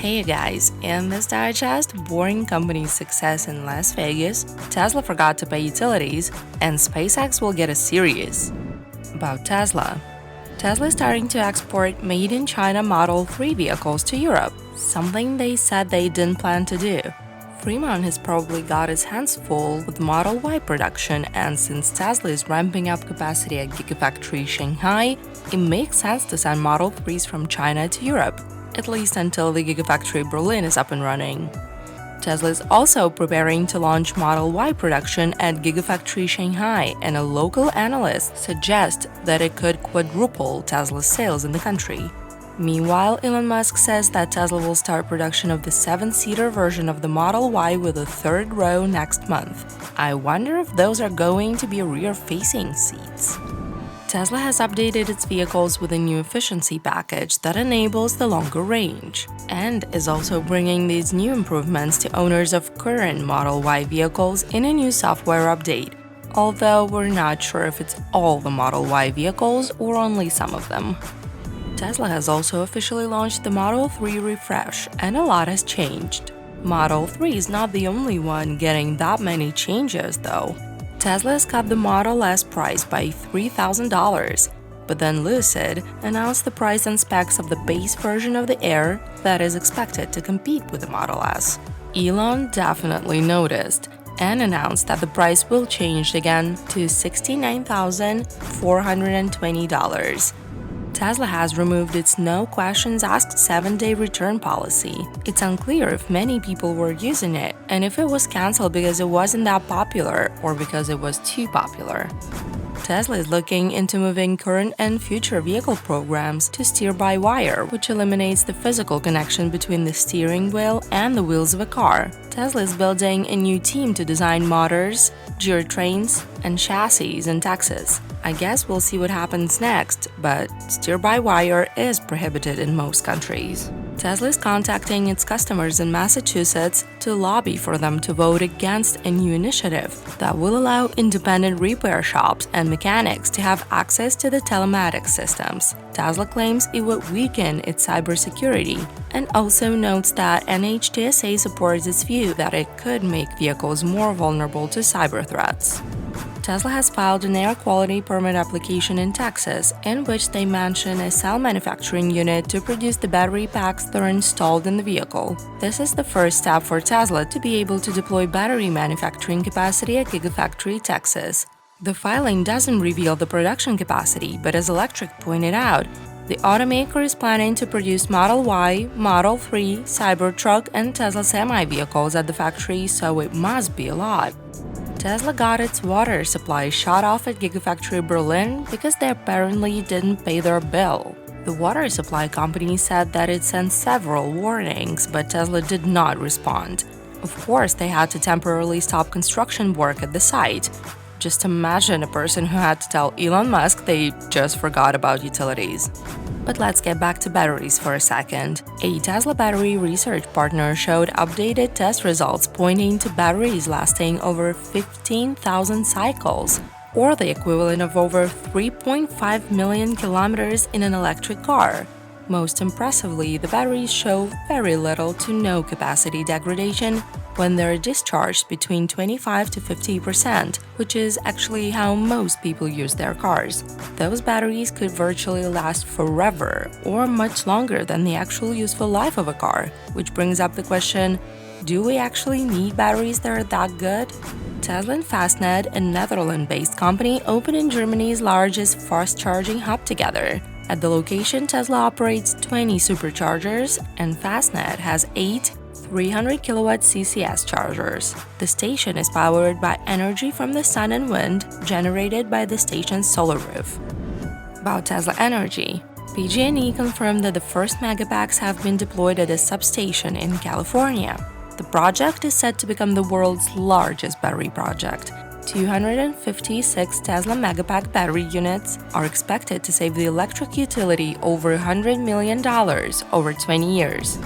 Hey you guys, in this digest, Boring Company's success in Las Vegas, Tesla forgot to pay utilities, and SpaceX will get a series. About Tesla. Tesla is starting to export made-in-China Model 3 vehicles to Europe, something they said they didn't plan to do. Fremont has probably got its hands full with Model Y production, and since Tesla is ramping up capacity at Gigafactory Shanghai, it makes sense to send Model 3s from China to Europe, at least until the Gigafactory Berlin is up and running. Tesla is also preparing to launch Model Y production at Gigafactory Shanghai, and a local analyst suggests that it could quadruple Tesla's sales in the country. Meanwhile, Elon Musk says that Tesla will start production of the 7-seater version of the Model Y with a third row next month. I wonder if those are going to be rear-facing seats. Tesla has updated its vehicles with a new efficiency package that enables the longer range, and is also bringing these new improvements to owners of current Model Y vehicles in a new software update, although we're not sure if it's all the Model Y vehicles or only some of them. Tesla has also officially launched the Model 3 refresh, and a lot has changed. Model 3 is not the only one getting that many changes, though. Tesla has cut the Model S price by $3,000, but then Lucid announced the price and specs of the base version of the Air that is expected to compete with the Model S. Elon definitely noticed and announced that the price will change again to $69,420. Tesla has removed its no questions asked 7-day return policy. It's unclear if many people were using it, and if it was cancelled because it wasn't that popular or because it was too popular. Tesla is looking into moving current and future vehicle programs to steer-by-wire, which eliminates the physical connection between the steering wheel and the wheels of a car. Tesla is building a new team to design motors, gear trains, and chassis in Texas. I guess we'll see what happens next, but steer-by-wire is prohibited in most countries. Tesla is contacting its customers in Massachusetts to lobby for them to vote against a new initiative that will allow independent repair shops and mechanics to have access to the telematics systems. Tesla claims it would weaken its cybersecurity, and also notes that NHTSA supports its view that it could make vehicles more vulnerable to cyber threats. Tesla has filed an air quality permit application in Texas, in which they mention a cell manufacturing unit to produce the battery packs that are installed in the vehicle. This is the first step for Tesla to be able to deploy battery manufacturing capacity at Gigafactory Texas. The filing doesn't reveal the production capacity, but as Electric pointed out, the automaker is planning to produce Model Y, Model 3, Cybertruck, and Tesla Semi vehicles at the factory, so it must be a lot. Tesla got its water supply shut off at Gigafactory Berlin because they apparently didn't pay their bill. The water supply company said that it sent several warnings, but Tesla did not respond. Of course, they had to temporarily stop construction work at the site. Just imagine a person who had to tell Elon Musk they just forgot about utilities. But let's get back to batteries for a second. A Tesla battery research partner showed updated test results pointing to batteries lasting over 15,000 cycles, or the equivalent of over 3.5 million kilometers in an electric car. Most impressively, the batteries show very little to no capacity degradation when they're discharged between 25 to 50%, which is actually how most people use their cars. Those batteries could virtually last forever, or much longer than the actual useful life of a car, which brings up the question, do we actually need batteries that are that good? Tesla and Fastned, a Netherlands-based company, opened in Germany's largest fast-charging hub together. At the location, Tesla operates 20 superchargers, and Fastned has 8 300-kilowatt CCS chargers. The station is powered by energy from the sun and wind generated by the station's solar roof. About Tesla Energy, PG&E confirmed that the first Megapacks have been deployed at a substation in California. The project is set to become the world's largest battery project. 256 Tesla Megapack battery units are expected to save the electric utility over $100 million over 20 years.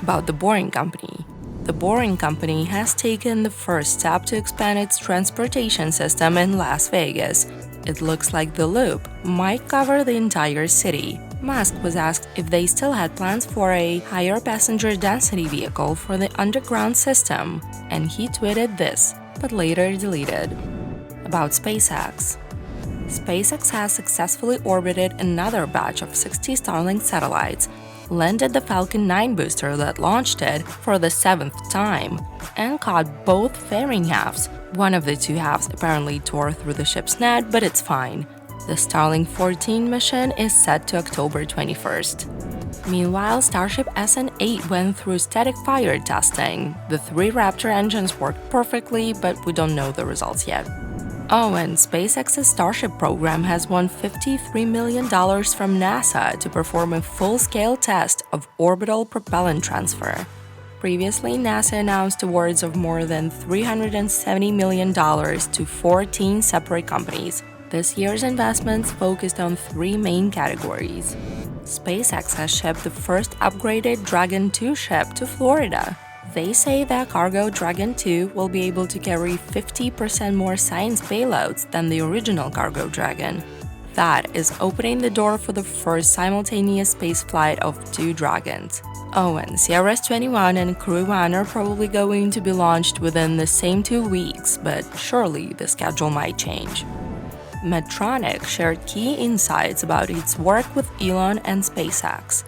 About the Boring Company. The Boring Company has taken the first step to expand its transportation system in Las Vegas. It looks like the loop might cover the entire city, Musk was asked if they still had plans for a higher passenger density vehicle for the underground system, and he tweeted this, but later deleted. About SpaceX. SpaceX has successfully orbited another batch of 60 Starlink satellites, landed the Falcon 9 booster that launched it for the 7th time, and caught both fairing halves. One of the two halves apparently tore through the ship's net, but it's fine. The Starlink 14 mission is set to October 21st. Meanwhile, Starship SN8 went through static fire testing. The 3 Raptor engines worked perfectly, but we don't know the results yet. Oh, and SpaceX's Starship program has won $53 million from NASA to perform a full-scale test of orbital propellant transfer. Previously, NASA announced awards of more than $370 million to 14 separate companies. This year's investments focused on 3 main categories. SpaceX has shipped the first upgraded Dragon 2 ship to Florida. They say that cargo Dragon 2 will be able to carry 50% more science payloads than the original cargo Dragon. That is opening the door for the first simultaneous spaceflight of 2 Dragons. Oh, and CRS-21 and Crew 1 are probably going to be launched within the same 2 weeks, but surely the schedule might change. Medtronic shared key insights about its work with Elon and SpaceX.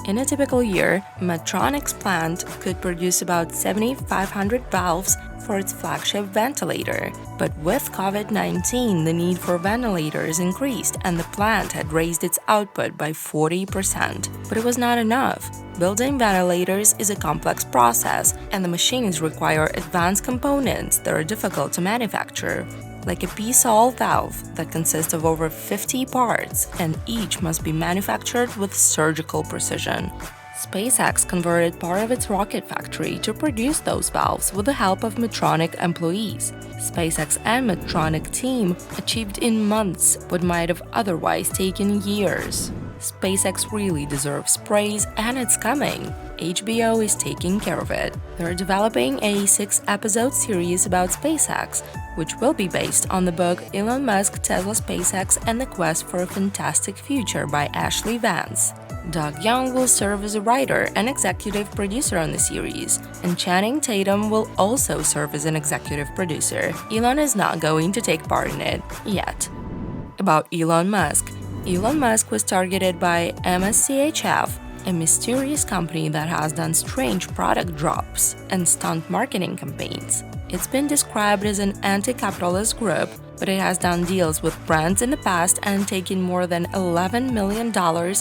In a typical year, Medtronic's plant could produce about 7,500 valves for its flagship ventilator. But with COVID-19, the need for ventilators increased and the plant had raised its output by 40%. But it was not enough. Building ventilators is a complex process, and the machines require advanced components that are difficult to manufacture, like a P-Sol valve that consists of over 50 parts, and each must be manufactured with surgical precision. SpaceX converted part of its rocket factory to produce those valves with the help of Medtronic employees. SpaceX and Medtronic team achieved in months what might have otherwise taken years. SpaceX really deserves praise, and it's coming. HBO is taking care of it. They're developing a 6-episode series about SpaceX, which will be based on the book Elon Musk, Tesla, SpaceX, and the Quest for a Fantastic Future by Ashley Vance. Doug Young will serve as a writer and executive producer on the series, and Channing Tatum will also serve as an executive producer. Elon is not going to take part in it yet. About Elon Musk. Elon Musk was targeted by MSCHF, a mysterious company that has done strange product drops and stunt marketing campaigns. It's been described as an anti-capitalist group, but it has done deals with brands in the past and taken more than $11 million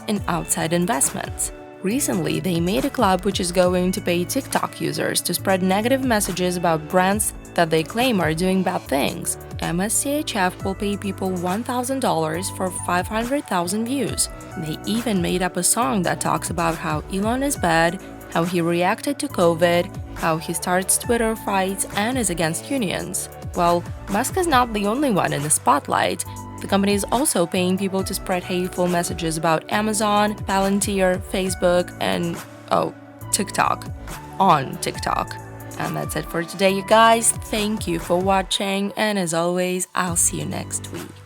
in outside investments. Recently, they made a club which is going to pay TikTok users to spread negative messages about brands that they claim are doing bad things. MSCHF will pay people $1,000 for 500,000 views. They even made up a song that talks about how Elon is bad, how he reacted to COVID, how he starts Twitter fights and is against unions. Well, Musk is not the only one in the spotlight. The company is also paying people to spread hateful messages about Amazon, Palantir, Facebook, and, TikTok. On TikTok. And that's it for today, you guys. Thank you for watching, and as always, I'll see you next week.